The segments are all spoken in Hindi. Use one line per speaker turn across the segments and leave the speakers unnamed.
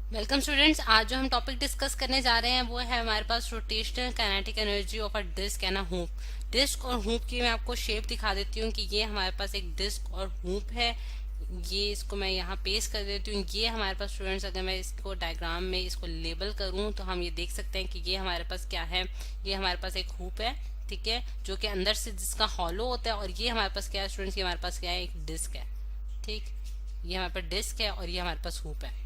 Welcome students. आज जो हम टॉपिक डिस्कस करने जा रहे हैं वो है हमारे पास rotational kinetic energy of a disc and a hoop. Disc और हूप की मैं आपको शेप दिखा देती हूँ कि ये हमारे पास एक डिस्क और हूप है। ये इसको मैं यहाँ पेस्ट कर देती हूँ। ये हमारे पास स्टूडेंट्स, अगर मैं इसको डायग्राम में इसको लेबल करूँ तो हम ये देख सकते हैं कि ये हमारे पास क्या है। ये हमारे पास एक हूप है, ठीक है, जो कि अंदर से जिसका हॉलो होता है। और ये हमारे पास क्या है स्टूडेंट्स, ये हमारे पास क्या है, एक डिस्क है। ठीक, ये हमारे पास डिस्क है और ये हमारे पास हूप है।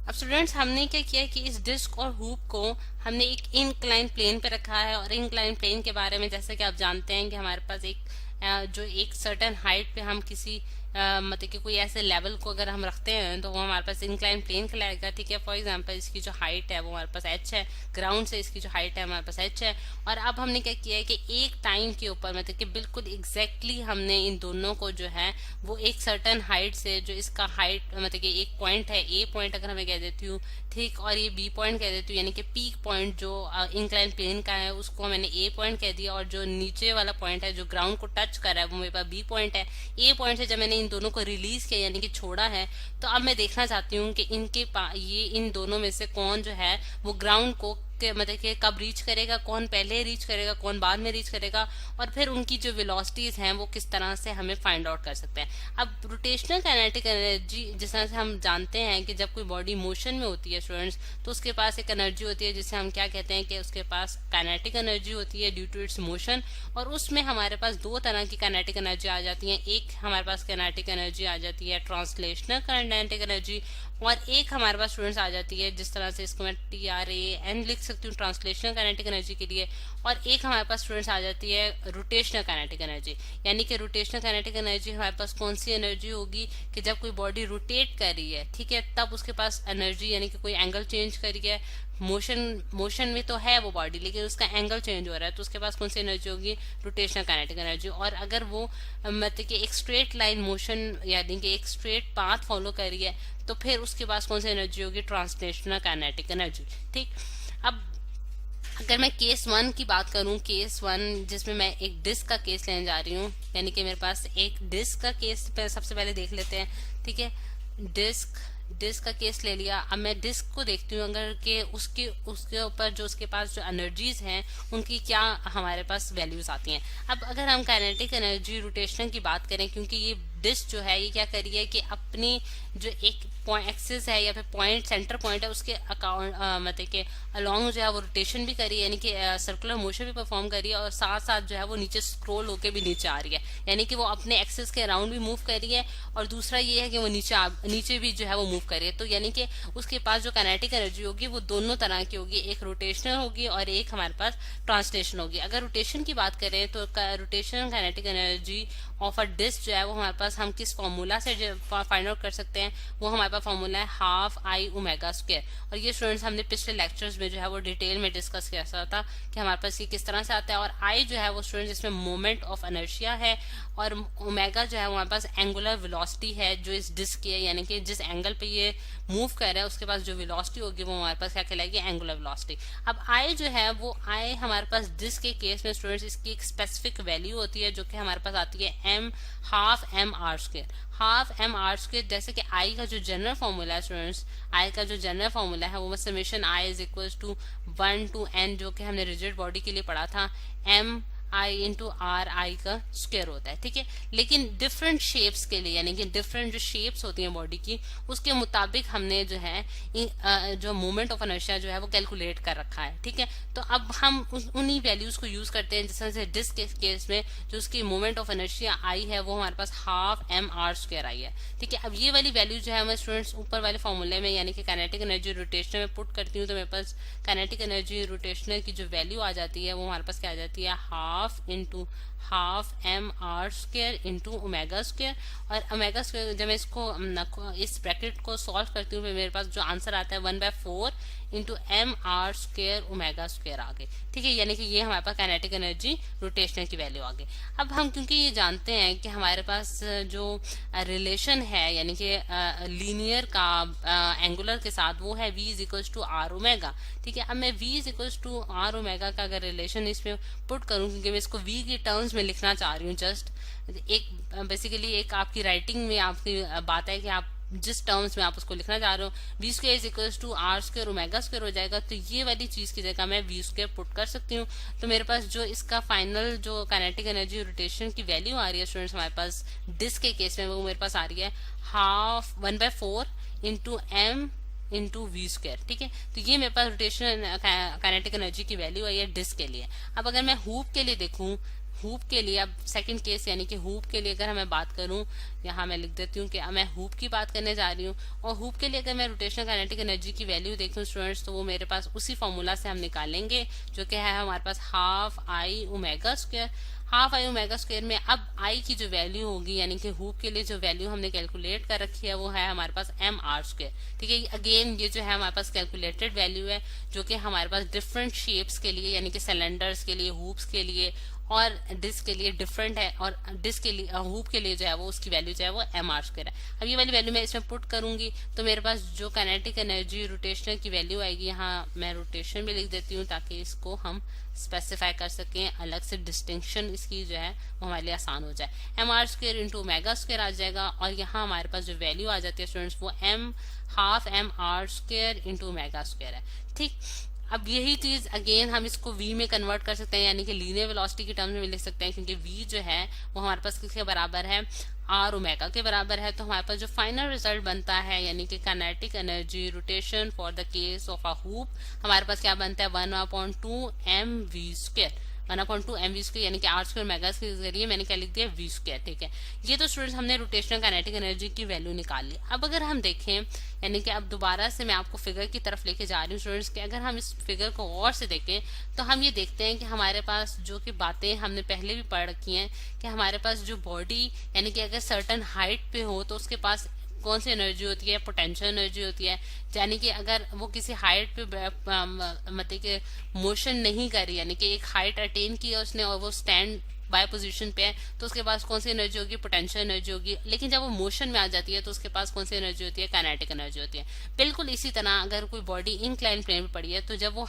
अब स्टूडेंट्स, हमने क्या किया है कि इस डिस्क और हूप को हमने एक इंक्लाइन प्लेन पे रखा है। और इंक्लाइन प्लेन के बारे में जैसे कि आप जानते हैं कि हमारे पास एक जो एक सर्टेन हाइट पे हम किसी मतलब कि कोई ऐसे लेवल को अगर हम रखते हैं तो वो हमारे पास इंक्लाइन प्लेन कहलाएगा। ठीक है, फॉर एग्जांपल इसकी जो हाइट है वो हमारे पास h है, ग्राउंड से इसकी जो हाइट है हमारे पास h है। और अब हमने क्या किया है कि एक टाइम के ऊपर मतलब कि बिल्कुल एग्जैक्टली हमने इन दोनों को जो है वो एक सर्टन हाइट से, जो इसका हाइट मतलब कि एक पॉइंट है, ए पॉइंट अगर मैं कह देती हूँ, ठीक, और ये बी पॉइंट कह देती हूँ, यानी कि पीक पॉइंट जो इंक्लाइन प्लेन का है उसको मैंने ए पॉइंट कह दिया। और जो नीचे वाला पॉइंट है जो ग्राउंड को टच कर रहा है वो मेरे पास बी पॉइंट है। ए पॉइंट से जब मैंने इन दोनों को रिलीज किया यानी कि छोड़ा है, तो अब मैं देखना चाहती हूँ कि ये इन दोनों में से कौन जो है वो ग्राउंड को मतलब कि कब रीच करेगा, कौन पहले रीच करेगा, कौन बाद में रीच करेगा, और फिर उनकी जो वेलोसिटीज हैं वो किस तरह से हमें फाइंड आउट कर सकते हैं। अब रोटेशनल काइनेटिक एनर्जी जिस तरह से हम जानते हैं कि जब कोई बॉडी मोशन में होती है स्टूडेंट्स, तो उसके पास एक एनर्जी होती है जिसे हम क्या कहते हैं कि उसके पास काइनेटिक एनर्जी होती है ड्यू टू इट्स मोशन। और उसमें हमारे पास दो तरह की काइनेटिक एनर्जी आ जाती है। एक हमारे पास काइनेटिक एनर्जी आ जाती है ट्रांसलेशनल काइनेटिक एनर्जी, और एक हमारे पास स्टूडेंट्स आ जाती है जिस तरह से इसको मैं TRAN लिख सकती हूँ ट्रांसलेशनल काइनेटिक एनर्जी के लिए। और एक हमारे पास स्टूडेंट्स आ जाती है रोटेशनल काइनेटिक एनर्जी। यानी कि रोटेशनल काइनेटिक एनर्जी हमारे पास कौन सी एनर्जी होगी कि जब कोई बॉडी रोटेट कर रही है, ठीक है, तब उसके पास एनर्जी यानी कि कोई एंगल चेंज कर रही है, मोशन में तो है वो बॉडी लेकिन उसका एंगल चेंज हो रहा है, तो उसके पास कौन सी एनर्जी होगी, रोटेशनल काइनेटिक एनर्जी। और अगर वो मतलब कि एक स्ट्रेट लाइन मोशन यानी कि एक स्ट्रेट पाथ फॉलो कर रही है, तो फिर उसके पास कौन सी एनर्जी होगी, ट्रांसलेशनल काइनेटिक एनर्जी। ठीक, अब अगर मैं केस वन की बात करूं, केस वन जिसमें मैं एक डिस्क का केस लेने जा रही हूँ, यानी कि मेरे पास एक डिस्क का केस सबसे पहले देख लेते हैं। ठीक है, डिस्क डिस्क का केस ले लिया। अब मैं डिस्क को देखती हूँ अगर कि उसके उसके ऊपर जो उसके पास जो एनर्जीज हैं उनकी क्या हमारे पास वैल्यूज आती हैं। अब अगर हम काइनेटिक एनर्जी रोटेशन की बात करें, क्योंकि ये डिस्क जो है ये क्या कर रही है कि अपनी जो एक पॉइंट एक्सिस है या फिर पॉइंट सेंटर पॉइंट है उसके अकाउंट मतलब के अलोंग जो है वो रोटेशन भी कर रही है, यानी कि सर्कुलर मोशन भी परफॉर्म कर रही है, और साथ साथ जो है वो नीचे स्क्रॉल होके भी नीचे आ रही है, यानी कि वो अपने एक्सिस के अराउंड भी मूव कर रही है। और दूसरा ये है कि वो नीचे भी जो है वो मूव कर रही है। तो यानी कि उसके पास जो काइनेटिक एनर्जी होगी वो दोनों तरह की होगी, एक रोटेशनल होगी और एक हमारे पास ट्रांसलेशन होगी। अगर रोटेशन की बात करें तो rotation kinetic energy of a disc जो है वो हमारे पास हम किस फॉर्मूला से फाइंड आउट कर सकते हैं, वो हमारे पास फॉर्मूला है हाफ आई ओमेगा स्क्वायर। और ये स्टूडेंट्स हमने पिछले लेक्चर्स में जो है वो डिटेल में डिस्कस किया था कि हमारे पास ये किस तरह से आता है। और आई जो है वो स्टूडेंट्स इसमें मोमेंट ऑफ इनर्शिया है, और ओमेगा जो है हमारे पास एंगुलर वेलोसिटी है जो इस डिस्क की है, यानी कि जिस एंगल पे ये मूव कर रहा है उसके पास जो वेलोसिटी होगी वो हमारे पास क्या कहलाएगी, एंगुलर वेलोसिटी। अब आई जो है वो आई हमारे पास डिस्क के केस में स्टूडेंट्स इसकी एक स्पेसिफिक वैल्यू होती है जो कि हमारे पास आती है M half M R square. Half M R square, जैसे कि आई का जो जनरल फॉर्मूला है स्टूडेंट्स, आई का जो जनरल फॉर्मूला है वो summation I is equal to 1 to n, जो कि हमने रिजिड बॉडी के लिए पढ़ा था, M I into R I का स्क्वायर होता है। ठीक है, लेकिन डिफरेंट शेप्स के लिए यानी कि डिफरेंट जो शेप्स होती हैं बॉडी की उसके मुताबिक हमने जो है जो मोमेंट ऑफ इनर्शिया जो है वो कैलकुलेट कर रखा है। ठीक है, तो अब हम उन्हीं वैल्यूज को यूज करते हैं। जैसे डिस्क के केस में जो उसकी मोमेंट ऑफ इनर्शिया आई है वो हमारे पास हाफ एम आर स्क्वायर आई है। ठीक है, अब ये वाली वैल्यू जो है मैं स्टूडेंट्स ऊपर वाले फॉर्मूले में यानी कि काइनेटिक एनर्जी रोटेशनल में पुट करती हूँ, तो मेरे पास काइनेटिक एनर्जी रोटेशनल की जो वैल्यू आ जाती है वो हमारे पास क्या आ जाती है, half into half M R square into omega square. और ओमेगा स्क्वायर जब मैं इसको इस ब्रैकेट को सॉल्व करती हूँ मेरे पास जो आंसर आता है 1/4 into M R square omega square आ गए। ठीक है, यानी कि ये हमारे पास काइनेटिक एनर्जी रोटेशनल की वैल्यू आ गई। अब हम क्योंकि ये जानते हैं कि हमारे पास जो रिलेशन है यानी कि लीनियर का एंगुलर के साथ वो है v is equals to R omega. ठीक है, अब मैं v is equals to R omega का अगर रिलेशन इसमें पुट करूं, क्योंकि मैं इसको v की टर्म्स में लिखना चाह रही हूँ, जस्ट एक बेसिकली एक आपकी राइटिंग में आपकी बात है कि आप जिस टर्म्स में आप उसको लिखना चाह रहे हो, V square is equal to R square omega square हो जाएगा। तो ये वाली चीज की जगह मैं वी स्क्वायर पुट कर सकती हूँ। तो मेरे पास जो इसका फाइनल जो काइनेटिक एनर्जी रोटेशन की वैल्यू आ रही है स्टूडेंट्स हमारे पास डिस्क के केस में, वो मेरे पास आ रही है half 1/4 into M into V square. ठीक है, तो ये मेरे पास रोटेशन काइनेटिक एनर्जी की वैल्यू आई है डिस्क के लिए। अब अगर मैं हूप के लिए देखूं, हूप के लिए अब सेकंड केस यानी कि हूप के लिए अगर मैं बात करूं, यहाँ मैं लिख देती हूँ कि मैं हूप की बात करने जा रही हूँ। और हूप के लिए अगर मैं रोटेशनल काइनेटिक एनर्जी की वैल्यू देखूं स्टूडेंट्स, तो वो मेरे पास उसी फॉर्मूला से हम निकालेंगे जो कि है हमारे पास half I omega square. Half I omega square में अब आई की जो वैल्यू होगी यानी कि हूप के लिए जो वैल्यू हमने कैलकुलेट कर रखी है वो है हमारे पास एम आर स्क्वायर। ठीक है, अगेन ये जो है हमारे पास कैलकुलेटेड वैल्यू है जो कि हमारे पास डिफरेंट शेप्स के लिए यानी कि सिलेंडर्स के लिए, हूप्स के लिए और डिस्क के लिए डिफरेंट है। और डिस्क के लिए हूप के लिए जो है वो उसकी वैल्यू जो है वो एम आर स्क्वायर है। अब ये वाली वैल्यू मैं इसमें पुट करूंगी तो मेरे पास जो काइनेटिक एनर्जी रोटेशनल की वैल्यू आएगी, यहाँ मैं रोटेशन भी लिख देती हूँ ताकि इसको हम स्पेसिफाई कर सकें, अलग से डिस्टिंक्शन इसकी जो है वो हमारे लिए आसान हो जाए। M R square into omega square आ जाएगा और यहाँ हमारे पास जो वैल्यू आ जाती है स्टूडेंट्स वो half M R square into omega square है। ठीक, अब यही चीज अगेन हम इसको v में कन्वर्ट कर सकते हैं यानी कि लीनियर वेलोसिटी की टर्म्स में लिख सकते हैं, क्योंकि v जो है वो हमारे पास किसके बराबर है, आर ओमेगा के बराबर है। तो हमारे पास जो फाइनल रिजल्ट बनता है यानी कि kinetic energy rotation for the case of a hoop हमारे पास क्या बनता है 1/2 M V square. 1/2 M V square यानी कि आर स्क्वायर मेगा के जरिए मैंने क्या लिख दिया वी स्क्वायर। ठीक है, ये तो स्टूडेंट्स हमने रोटेशनल काइनेटिक एनर्जी की वैल्यू निकाल ली। अब अगर हम देखें यानी कि अब दोबारा से मैं आपको फिगर की तरफ लेके जा रही हूँ स्टूडेंट्स के, अगर हम इस फिगर को और से देखें तो हम ये देखते हैं कि हमारे पास जो कि बातें हमने पहले भी पढ़ रखी हैं कि हमारे पास जो बॉडी यानी कि अगर सर्टन हाइट पे हो तो उसके पास कौन सी एनर्जी होती है, पोटेंशियल एनर्जी होती है। यानी कि अगर वो किसी हाइट पे मतलब कि मोशन नहीं करी यानी कि एक हाइट अटेन की है उसने और वो स्टैंड बाय पोजीशन पे है तो उसके पास कौन सी एनर्जी होगी, पोटेंशियल एनर्जी होगी। लेकिन जब वो मोशन में आ जाती है तो उसके पास कौन सी एनर्जी होती है, काइनेटिक एनर्जी होती है। बिल्कुल इसी तरह अगर कोई बॉडी इंक्लाइन प्लेन पे पड़ी है तो जब वो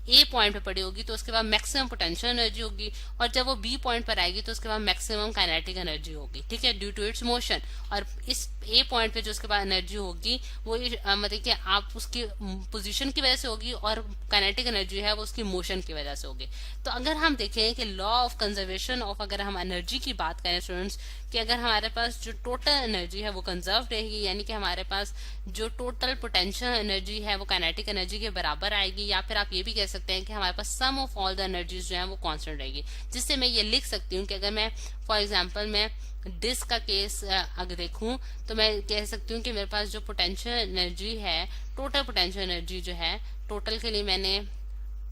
ए पॉइंट पे पड़ी होगी तो उसके बाद मैक्सिमम पोटेंशियल एनर्जी होगी और जब वो बी पॉइंट पर आएगी तो उसके बाद मैक्सिमम काइनेटिक एनर्जी होगी। ठीक है, ड्यू टू इट्स मोशन। और इस ए पॉइंट पे जो उसके बाद एनर्जी होगी वो मतलब कि आप उसकी पोजीशन की वजह से होगी और काइनेटिक एनर्जी है वो उसकी मोशन की वजह से होगी। तो अगर हम देखें कि लॉ ऑफ कंजर्वेशन ऑफ अगर हम एनर्जी की बात करें स्टूडेंट्स कि अगर हमारे पास जो टोटल एनर्जी है वो कंजर्व रहेगी यानी कि हमारे पास जो टोटल पोटेंशियल एनर्जी है वो काइनेटिक एनर्जी के बराबर आएगी, या फिर आप ये भी कह सकते हैं कि हमारे पास सम ऑफ ऑल द एनर्जीज जो है वो कांस्टेंट रहेगी। जिससे मैं ये लिख सकती हूँ कि अगर मैं फॉर एग्जांपल मैं डिस्क का केस अगर देखूं तो मैं कह सकती हूँ कि मेरे पास जो पोटेंशियल एनर्जी है, टोटल पोटेंशियल एनर्जी जो है, टोटल के लिए मैंने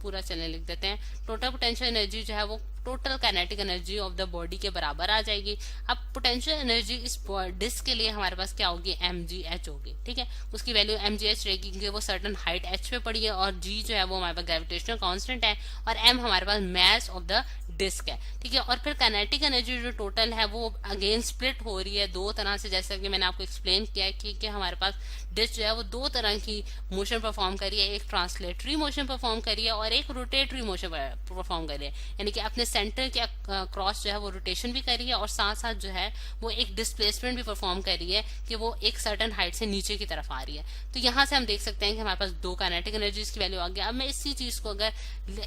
पूरा चलने लिख देते हैं, टोटल पोटेंशियल एनर्जी जो है वो total kinetic energy of the body के बराबर आ जाएगी। अब पोटेंशियल एनर्जी इस डिस्क के लिए हमारे पास क्या होगी, mgh होगी। ठीक है, उसकी वैल्यू mgh रहेगी क्योंकि वो सर्टन हाइट h पे पड़ी है और g जो है वो हमारे पास ग्रेविटेशनल कांस्टेंट है और m हमारे पास मास ऑफ द डिस्क है। ठीक है, और फिर काइनेटिक एनर्जी जो टोटल है वो अगेन स्प्लिट हो रही है दो तरह से, जैसा कि मैंने आपको एक्सप्लेन किया है कि हमारे पास डिस्क जो है वो दो तरह की मोशन परफॉर्म करी है, एक ट्रांसलेटरी मोशन परफॉर्म करी है और एक रोटेटरी मोशन परफॉर्म करी है। यानी कि अपने सेंटर के क्रॉस जो है वो रोटेशन भी करी है और साथ साथ जो है वो एक डिस्प्लेसमेंट भी परफॉर्म करी है कि वो एक सर्टन हाइट से नीचे की तरफ आ रही है। तो यहाँ से हम देख सकते हैं कि हमारे पास दो काइनेटिक एनर्जीज की वैल्यू आ गया। अब मैं इसी चीज को अगर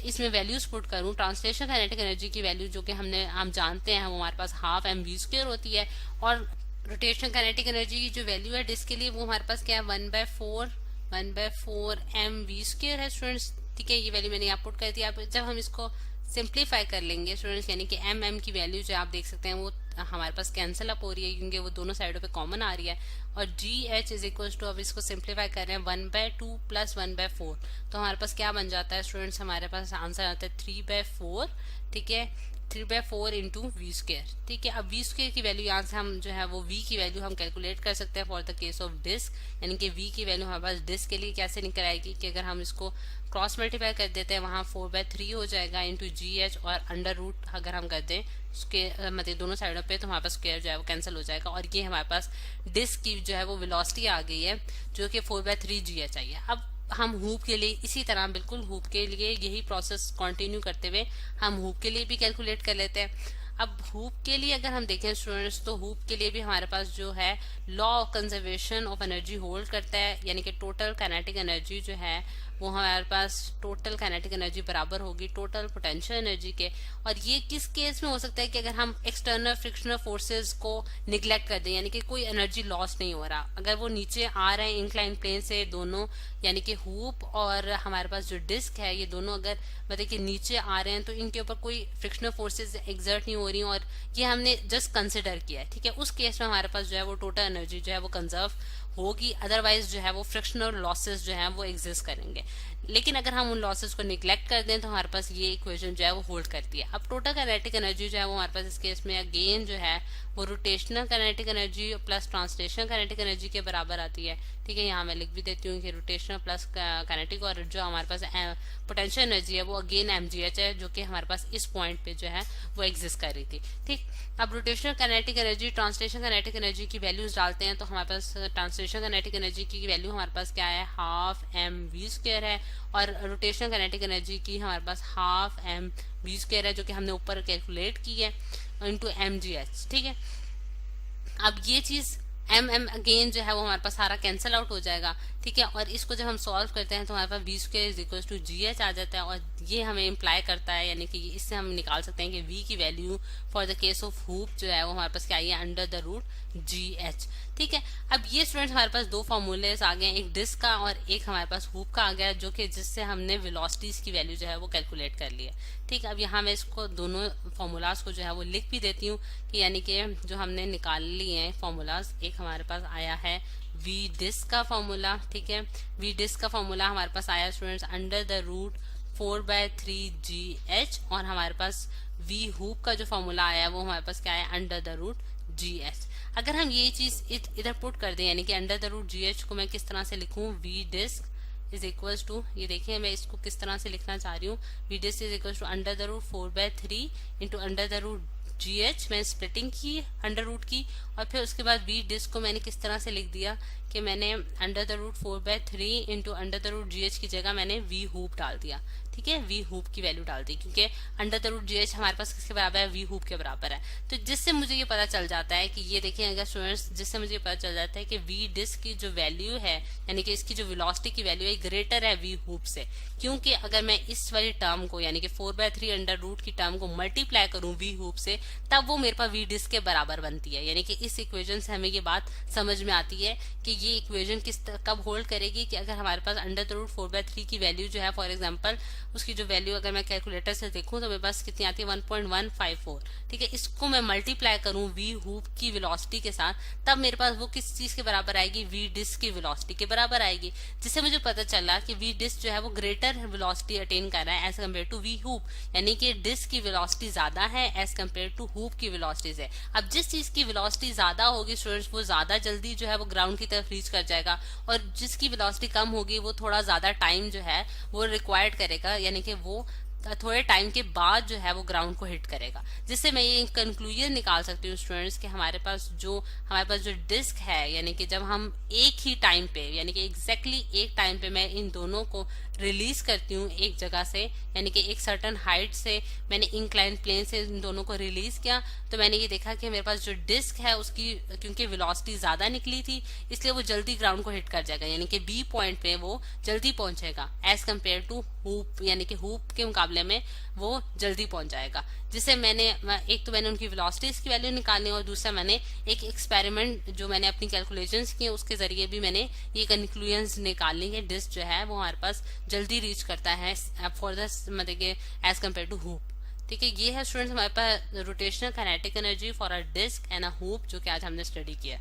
इसमें वैल्यूज पुट करूँ, ट्रांसलेशन काइनेटिक एनर्जी की वैल्यू जो कि हम जानते हैं वो हमारे पास हाफ एम वी स्क्वायर होती है और रोटेशनल काइनेटिक एनर्जी की जो वैल्यू है डिस्क के लिए वो हमारे पास क्या है 1/4 एम वी स्क्वायर है स्टूडेंट्स। ठीक है, ये वैल्यू मैंने यहाँ पुट कर दी। आप जब हम इसको सिंप्लीफाई कर लेंगे स्टूडेंट्स यानी कि एम की वैल्यू जो आप देख सकते हैं वो हमारे पास कैंसिल अप हो रही है क्योंकि वो दोनों साइडों पे कॉमन आ रही है और GH इज इक्वल टू, अब इसको सिंप्लीफाई कर रहे हैं 1/2 + 1/4 तो हमारे पास क्या बन जाता है स्टूडेंट्स, हमारे पास आंसर आता है 3/4। ठीक है, 3/4 इंटू वी स्क्वायर। ठीक है, अब वी स्क्वायर की वैल्यू यहाँ से हम जो है वो वी की वैल्यू हम कैलकुलेट कर सकते हैं for the case of disc. यानी कि वी की वैल्यू हमारे पास डिस्क के लिए कैसे निकल आएगी कि अगर हम इसको क्रॉस मल्टीप्लाई कर देते हैं वहाँ 4/3 हो जाएगा इंटू GH और अंडर रूट अगर हम कर दें स्क्वायर मतलब दोनों साइडों पे तो हमारे पास स्क्वायर जो है वो कैंसिल हो जाएगा और ये हमारे पास डिस्क की जो है वो वेलोसिटी आ गई है जो कि 4/3 GH आई है। अब हम हूप के लिए इसी तरह बिल्कुल हूप के लिए यही प्रोसेस कंटिन्यू करते हुए हम हूप के लिए भी कैलकुलेट कर लेते हैं। अब हुप के लिए अगर हम देखें स्टूडेंट्स, तो हुप के लिए भी हमारे पास जो है law of conservation of energy hold करता है, यानी कि टोटल काइनेटिक एनर्जी जो है वो हमारे पास टोटल काइनेटिक एनर्जी बराबर होगी टोटल पोटेंशियल एनर्जी के। और ये किस केस में हो सकता है कि अगर हम एक्सटर्नल फ्रिक्शनल फोर्सेस को निग्लेक्ट कर दें, यानी कि कोई एनर्जी लॉस नहीं हो रहा, अगर वो नीचे आ रहे हैं इंक्लाइन प्लेन से दोनों, यानी कि हुप और हमारे पास जो डिस्क है ये दोनों अगर मतलब कि नीचे आ रहे हैं तो इनके ऊपर कोई फ्रिक्शनल फोर्सेस एग्जर्ट नहीं हो रही और ये हमने जस्ट कंसिडर किया है, ठीक है। उस केस में हमारे पास जो है वो टोटल एनर्जी जो है वो कंजर्व होगी, अदरवाइज जो है वो फ्रिक्शनल लॉसेस जो है वो एग्जिस्ट करेंगे। लेकिन अगर हम उन लॉसेस को निग्लेक्ट कर दें तो हमारे पास ये इक्वेशन जो है वो होल्ड करती है। अब टोटल काइनेटिक एनर्जी जो है वो हमारे पास इस केस में अगेन जो है वो rotational kinetic energy plus translational kinetic energy के बराबर आती है, ठीक है। यहाँ मैं लिख भी देती हूँ कि रोटेशनल प्लस काइनेटिक, और जो हमारे पास पोटेंशियल एनर्जी है वो अगेन mgh है, जो कि हमारे पास इस पॉइंट पे जो है वो एग्जिस्ट कर रही थी, ठीक। अब rotational kinetic energy translational kinetic energy की वैल्यूज डालते हैं तो हमारे पास ट्रांसलेशनल काइनेटिक एनर्जी की वैल्यू हमारे पास क्या है, हाफ mv² है, और रोटेशनल काइनेटिक एनर्जी की हमारे पास हाफ mv² है, जो कि हमने ऊपर कैलकुलेट की है इनटू mgh, ठीक है। अब ये चीज एम अगेन जो है वो हमारे पास सारा कैंसिल आउट हो जाएगा, ठीक है। और इसको जब हम सॉल्व करते हैं तो हमारे पास v² is equal to gh आ जाता है, और ये हमें इम्प्लाई करता है, यानी कि इससे हम निकाल सकते हैं कि v की value for the case of hoop जो है वो हमारे पास क्या आई है, अंडर द रूट gh, ठीक है। अब ये स्टूडेंट्स हमारे पास दो फॉर्मूले आ गए, एक डिस्क का और एक हमारे पास हुप का आ गया, जो कि जिससे हमने वेलोसिटीज की वैल्यू जो है वो कैलकुलेट कर लिया, ठीक। अब यहाँ मैं इसको दोनों फॉर्मूलाज को जो है वो लिख भी देती हूँ कि यानी कि जो हमने निकाल लिए हैं फॉर्मूलाज, एक हमारे पास आया है v डिस्क का फॉर्मूला, ठीक है। v डिस्क का फॉर्मूला हमारे पास आया students under the root 4/3gh, और हमारे पास v हुप का जो फॉर्मूला आया वो हमारे पास क्या है, अंडर द रूट gh। अगर हम ये चीज इधर पुट कर दें, यानी कि अंडर द रूट gh को मैं किस तरह से लिखूं, v disc is equals to, ये देखिए मैं इसको किस तरह से लिखना चाह रही हूँ, v disc is equals to under the root 4/3 into under the root gh, मैंने स्प्लिटिंग की अंडर रूट की, और फिर उसके बाद v डिस्क को मैंने किस तरह से लिख दिया कि मैंने under the root 4/3 into under the root gh की जगह मैंने v हुप डाल दिया, ठीक है। v हुप की वैल्यू डाल दी, क्योंकि अंडर द रूट gh हमारे पास किसके बराबर है, v हुप के बराबर है। तो जिससे मुझे ये पता चल जाता है कि ये देखिए अगर स्टूडेंट्स, जिससे मुझे पता चल जाता है कि v डिस्क की जो वैल्यू है, यानी कि इसकी जो वेलोसिटी की वैल्यू है ग्रेटर है v हुप से, क्योंकि अगर मैं इस वाली टर्म को यानी कि 4/3 अंडर रूट की टर्म को मल्टीप्लाई करूं v हुप से, तब वो मेरे पास v डिस्क के बराबर बनती है। यानी कि इस इक्वेशन से हमें ये बात समझ में आती है कि ये इक्वेशन कब होल्ड करेगी, कि अगर हमारे पास अंडर द रूट 4/3 की वैल्यू जो है, फॉर एग्जांपल उसकी जो वैल्यू अगर मैं कैलकुलेटर से देखूं तो मेरे पास कितनी आती है, 1.154, ठीक है। इसको मैं मल्टीप्लाई करूं v हुप की वेलोसिटी के साथ, तब मेरे पास वो किस चीज के बराबर आएगी, v डिस्क की वेलोसिटी के बराबर आएगी, जिससे मुझे पता चला कि v डिस्क जो है वो ग्रेटर वेलोसिटी अटेन कर रहा है as compare to v hoop, यानी कि डिस्क की वेलोसिटी ज्यादा है एज कम्पेयर टू हुप की वेलोसिटी से। अब जिस चीज की वेलोसिटी ज्यादा होगी स्टूडेंट्स, वो ज्यादा जल्दी जो है वो ग्राउंड की तरफ रीच कर जाएगा, और जिसकी वेलोसिटी कम होगी वो थोड़ा ज्यादा टाइम जो है वो रिक्वायर्ड करेगा, यानी कि वो थोड़े टाइम के बाद जो है वो ग्राउंड को हिट करेगा। जिससे मैं ये कंक्लूजन निकाल सकती हूँ स्टूडेंट्स कि हमारे पास जो डिस्क है, यानी कि जब हम एक ही टाइम पे, यानी कि एग्जैक्टली एक टाइम पे मैं इन दोनों को रिलीज करती हूँ एक जगह से, यानी कि एक सर्टन हाइट से मैंने इंक्लाइन प्लेन से इन दोनों को रिलीज किया, तो मैंने ये देखा कि मेरे पास जो डिस्क है उसकी क्योंकि वेलोसिटी ज्यादा निकली थी, इसलिए वो जल्दी ग्राउंड को हिट कर जाएगा, यानी कि बी पॉइंट पे वो जल्दी पहुंचेगा एज कम्पेयर टू हुप, यानी कि हुप के मुकाबले में वो जल्दी पहुंच जाएगा। जिससे मैंने एक तो मैंने उनकी वेलोसिटीज की वैल्यू निकालनी, और दूसरा मैंने एक एक्सपेरिमेंट जो मैंने अपनी कैलकुलेशंस की उसके जरिए भी मैंने ये कंक्लूजन्स निकालनी है, डिस्क जो है वो हमारे पास जल्दी रीच करता है फॉर द मतलब कि एज कम्पेयर टू हुप, ठीक है। ये है स्टूडेंट्स हमारे पास rotational kinetic energy for a disc and a hoop, जो कि आज हमने स्टडी किया।